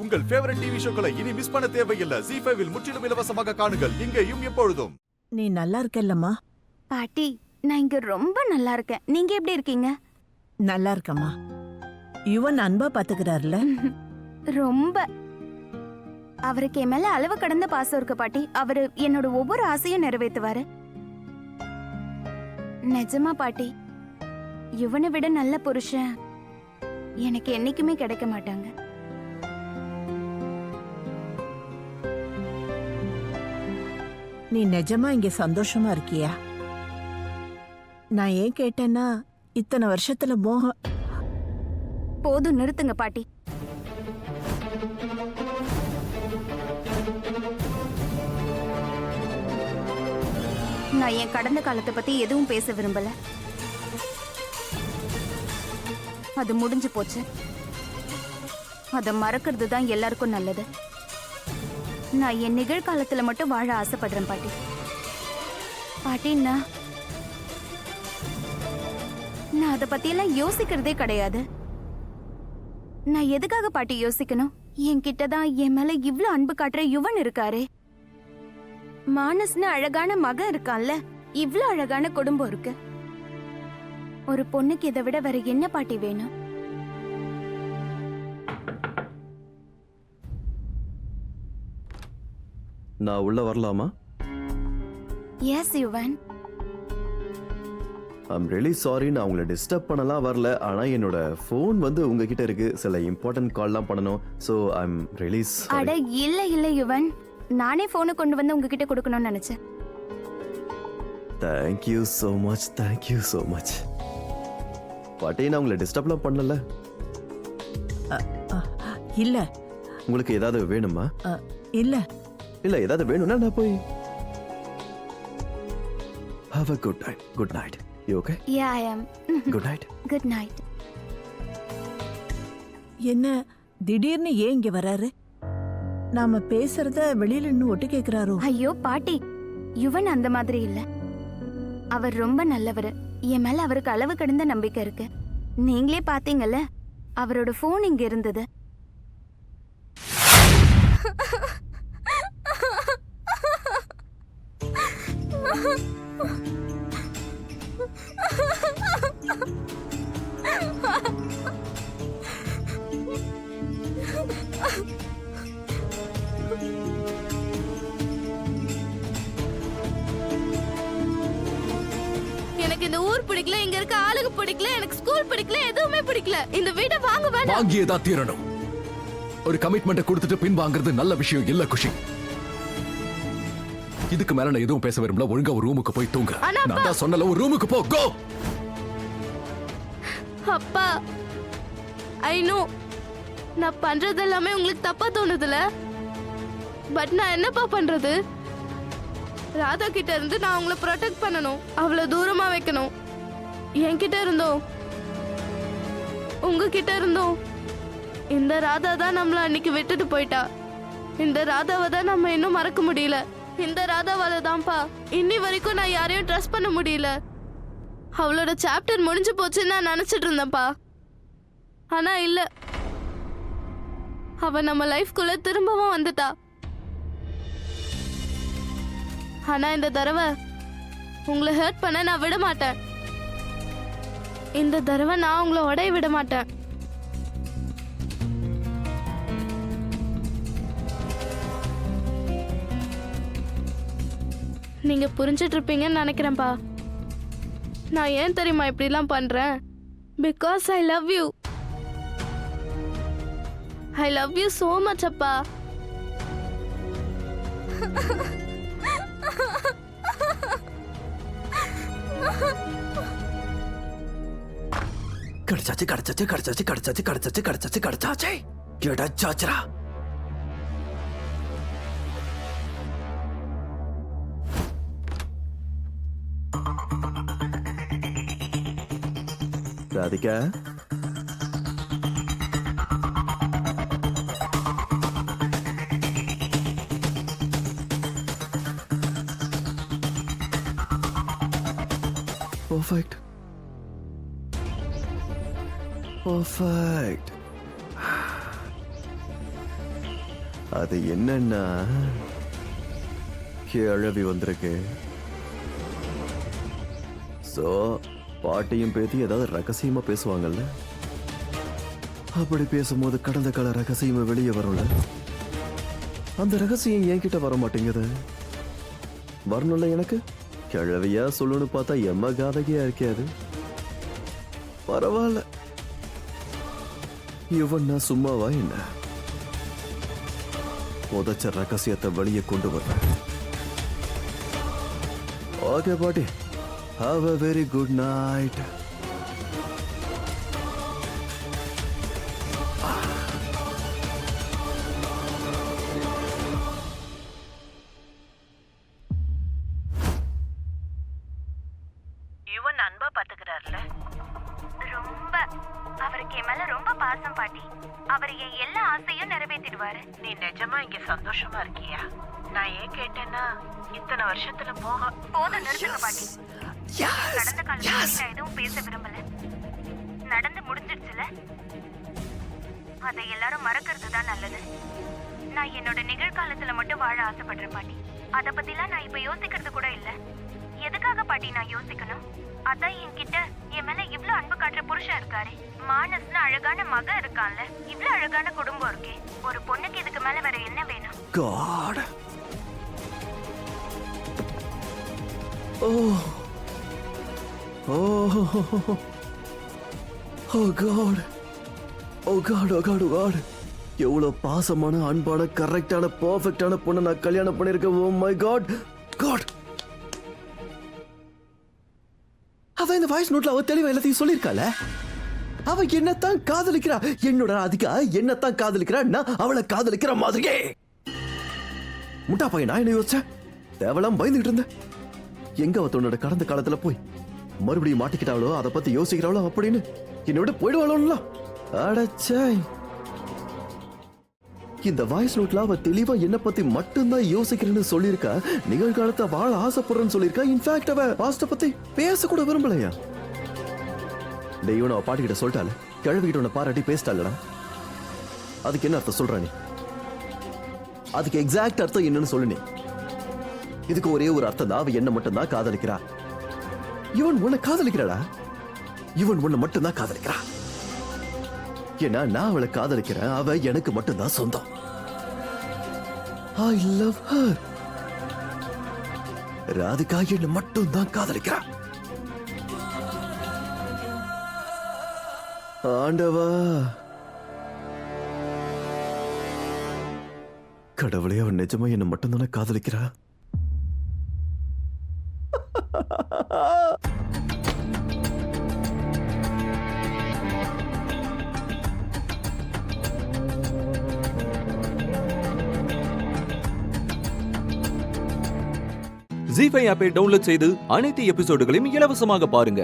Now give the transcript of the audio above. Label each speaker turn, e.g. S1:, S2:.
S1: உங்கள் favourite TV ஷோக்களை இனி miss பண்ண தேவையில்லை. ஜீ5 இல் முற்றிலும் இலவசமாக காணுங்கள். இங்கேயும் எப்பொழுதும்.
S2: நீ நல்லா இருக்கல்லம்மா?
S3: பாட்டி, நான் இங்க ரொம்ப நல்லா இருக்கேன். நீங்க எப்படி இருக்கீங்க?
S2: நல்லா இருக்கம்மா. யுவன் அன்பா பாத்துக்கிறாருல?
S3: ரொம்ப. அவருக்கு என் மேல அளவு கடந்த பாசம் இருக்கு பாட்டி. அவரு என்னோட ஒவ்வொரு ஆசையும் நிறைவேற்றுவாரு. நிஜமா பாட்டி, யுவனை விட நல்ல புருஷன் எனக்கு என்னைக்குமே கிடைக்க மாட்டாங்க.
S2: நீ நிஜமா இங்க சந்தோஷமா இருக்கியா? நான் ஏன் கேட்டேன்னா, இத்தனை வருஷத்துல மோகம்.
S3: போதும், நிறுத்துங்க பாட்டி. நான் என் கடந்த காலத்தை பத்தி எதுவும் பேச விரும்பல. அது முடிஞ்சு போச்சு. அதை மறக்கிறது தான் எல்லாருக்கும் நல்லது. நான் என் நிகழ்காலத்துல மட்டும் வாழ ஆசைப்படுறேன் பாட்டி. பாட்டி, நான் அதை பத்தியெல்லாம் யோசிக்கிறதே கிடையாது. நான் எதுக்காக பாட்டி யோசிக்கணும்? என்கிட்டதான் என் மேல இவ்ளோ அன்பு காட்டுற யுவன் இருக்காரே. மானஸ்னு அழகான மகன் இருக்கான்ல. இவ்ளோ அழகான குடும்பம் இருக்கு. ஒரு பொண்ணுக்கு இதை விட வேற என்ன பாட்டி வேணும்?
S4: நான் உள்ள வரலாமா?
S3: Yes Yuvan.
S4: I'm really sorry, நான் உங்களை டிஸ்டர்ப் பண்ணலாம் வரல. ஆனால் என்னோட ஃபோன் வந்து உங்ககிட்ட இருக்கு. சில இம்பார்ட்டன்ட் கால்லாம் பண்ணணும். So I'm really sorry.
S3: அட இல்ல இல்ல யுவன், நானே போனை கொண்டு வந்து உங்ககிட்ட கொடுக்கணும்னு நினைச்சேன்.
S4: Thank you so much, thank you so much. பாட்டி, நான் உங்களை டிஸ்டர்ப்லாம் பண்ணல.
S2: இல்ல.
S4: உங்களுக்கு ஏதாவது வேணுமா?
S2: இல்ல
S4: இல்ல, ஏதாவது வேணும்னா நான் போய். Have a good time. Good night. You okay?
S3: Yeah, I am.
S4: Good night.
S3: Good night.
S2: என்ன திடீர்னு ஏன் இங்க வராரு? நாம பேசுறத வெளியில இன்னும் ஒட்டு கேக்குறாரோ?
S3: ஐயோ பாட்டி, யுவன் அந்த மாதிரி இல்ல. அவர் ரொம்ப நல்லவர். என் மேல அவருக்கு அளவு கடந்த நம்பிக்கை இருக்கு. நீங்களே பாத்தீங்கல்ல, அவரோட போன் இங்க இருந்தது.
S5: எனக்கு இந்த ஊர் பிடிக்கல, இங்க இருக்க ஆளுங்க பிடிக்கல, எனக்கு ஸ்கூல் பிடிக்கல, எதுவுமே பிடிக்கல. இந்த வீட்டை வாங்க வேண்டாம்.
S6: வாங்கியே தான் தீரணும். ஒரு கமிட்மெண்ட்டை கொடுத்துட்டு பின் வாங்குறது நல்ல விஷயம் இல்ல குஷி. இதுக்கு மேல நான் எதுவும் பேச விரும்பல. ஒழுங்கா ஒரு ரூமுக்கு போய் தூங்க. நான் தான் சொன்னல, ஒரு ரூமுக்கு போ. கோ.
S5: அப்பா, ஐ நோ நான் பண்றது எல்லாமே உங்களுக்கு தப்பா தோணுதுல. பட் நான் என்னப்பா பண்றது? ராதா கிட்ட இருந்து நான் உங்களை ப்ரொடெக்ட் பண்ணணும், அவ்வளவு தூரமா வைக்கணும். என்கிட்ட இருந்தோம், உங்ககிட்ட இருந்தோம். இந்த ராதா தான் நம்மள அன்னைக்கு விட்டுட்டு போயிட்டா. இந்த ராதாவை தான் நம்ம இன்னும் மறக்க முடியல. இந்த ராதாவால தான்ப்பா இன்னி வரைக்கும் நான் யாரையும் ட்ரஸ்ட் பண்ண முடியல. அவளோட சாப்டர் முடிஞ்சு போச்சுன்னு நான் நினைச்சிட்டு இருந்தேன்ப்பா. ஆனா இல்ல, அவ நம்ம லைஃப்குள்ள திரும்பவும் வந்துட்டா. ஆனா இந்த தடவை உங்களை ஹர்ட் பண்ண நான் விட மாட்டேன். இந்த தடவை நான் உங்களை உடைய விட மாட்டேன். நீங்க புரிஞ்சிட்டு இருப்பீங்கன்னு நினைக்கிறேன்ப்பா. நான் ஏன் தெரியுமா இப்படிலாம் பண்றேன்? Because I love you. I love you so much அப்பா.
S6: கிடைச்சாச்சு, கிடைச்சாச்சு, கிடைச்சாச்சு, கிடைச்சாச்சு, கிடைச்சாச்சு, கிடைச்சாச்சு, கிடைச்சாச்சு. கிடைச்சாச்சுடா.
S4: ராதிகா, perfect. Perfect. அது என்னன்னா கிழவி வந்திருக்கு. சோ பாட்டியும் பேத்தி ஏதாவது ரகசியமா பேசுவாங்கல்ல, அப்படி பேசும்போது கடந்த கால ரகசியமா வெளியே வரும்ல. அந்த ரகசியம் என்கிட்ட வர மாட்டேங்குது. வரணும்ல எனக்கு. கிழவியா சொல்லணும்னு பார்த்தா எம்ம காதகியா இருக்காது. பரவாயில்ல, இவன் நான் சும்மாவா என்ன? புதைச்ச ரகசியத்தை வெளியே கொண்டு வர்றேன். ஓகே பாட்டி, have a very good night.
S2: Yuvan அன்பா பாத்துக்கிறாருல.
S3: ரொம்ப அவருக்கு என் மேல ரொம்ப பாசம் பாட்டி. அவர் என் எல்லா ஆசையும் நிறைவேற்றிடுவாரு.
S2: நீ நிஜமா இங்க சந்தோஷமா இருக்கியா? நான் ஏன் கேட்டேன்னா, இத்தனை வருஷத்துல
S3: போதும் நிறுத்துங்க பாட்டி. கடந்த காலத்துல நான் எதுவும் பேச விரும்பல. நடந்து முடிஞ்சிடுச்சுல, அதை எல்லாரும் மறக்கிறது தான் நல்லது. நான் என்னோட நிகழ்காலத்துல மட்டும் வாழ ஆசைப்படுறேன் பாட்டி. அத பத்திலாம் நான் இப்ப யோசிக்கிறது கூட இல்ல. எதுக்காக பாட்டி நான் யோசிக்கணும்? அதான் என்கிட்ட என் மேல இவ்ளோ அன்பு காட்டுற புருஷன் இருக்காரு. மானஸ்னு அழகான மகன் இருக்கான்ல. இவ்ளோ அழகான குடும்பம் இருக்கே. ஒரு பொண்ணுக்கு இதுக்கு மேல வேற என்ன வேணும்?
S4: God. Oh. Oh. Oh God. Oh God, oh God, oh God. எவ்வளவு பாசமான, அன்பான, கரெக்டான, பெர்ஃபெக்ட்டான பொண்ணை நான் கல்யாணம் பண்ணிருக்கேன். Oh my God. God. அவ இந்த வாய்ஸ் நோட்ல அவ தெளிவா எல்லாத்தையும் சொல்லிருக்கால. அவ என்னத்தான் காதலிக்கிறா, என்னோட அதிகா என்னத்தான் காதலிக்கிறா, நான் அவளை காதலிக்கிற மாதிரியே. முட்டா பையன் நான் என்ன யோசிச்சேன்? தேவலாம் பயந்துகிட்டு இருந்தேன். எங்க அவ தன்னோட கடந்த காலத்துல போய் மறுபடியும் மாட்டிக்கிட்டாளோ, அதை பத்தி யோசிக்கிறாளோ அப்படின்னு என்னோட போயிடுவாளோல. அடச்சே, இந்த வாய்ஸ் நோட்ல அவ தெளிவா என்ன பத்தி மட்டும்தான் யோசிக்கிறேன்னு சொல்லியிருக்கா. நிகழ்காலத்தை வாழ ஆசைப்படுறேன்னு சொல்லியிருக்கா. இன்ஃபேக்ட் அவ பாஸ்ட பத்தி பேச கூட விரும்பலையா. தெய்வம் அவ பாட்டிக்கிட்ட சொல்லிட்டால, கிழவிக்கிட்ட உன்னை பாராட்டி பேசிட்டாளடா. அதுக்கு என்ன அர்த்தம் சொல்ற நீ? அதுக்கு எக்ஸாக்ட் அர்த்தம் என்னன்னு சொல்லு நீ. இதுக்கு ஒரே ஒரு அர்த்தம் தான், அவ என்ன மட்டும் தான் காதலிக்கிறா. இவன் உன்னை காதலிக்கிறாடா. இவன் உன்னை மட்டும் தான் காதலிக்கிறா. ஏன்னா நான் அவளை காதலிக்கிறேன், அவ எனக்கு மட்டும்தான் சொந்தம். I love her. ராதிகா என்ன மட்டும் தான் காதலிக்கிறா. ஆண்டவா, கடவுளே, அவன் நிஜமா என்ன மட்டும் தானே காதலிக்கிறா.
S7: ZEE5 ஆப்பை டவுன்லோட் செய்து அனைத்து எபிசோடுகளையும் இலவசமாக பாருங்க.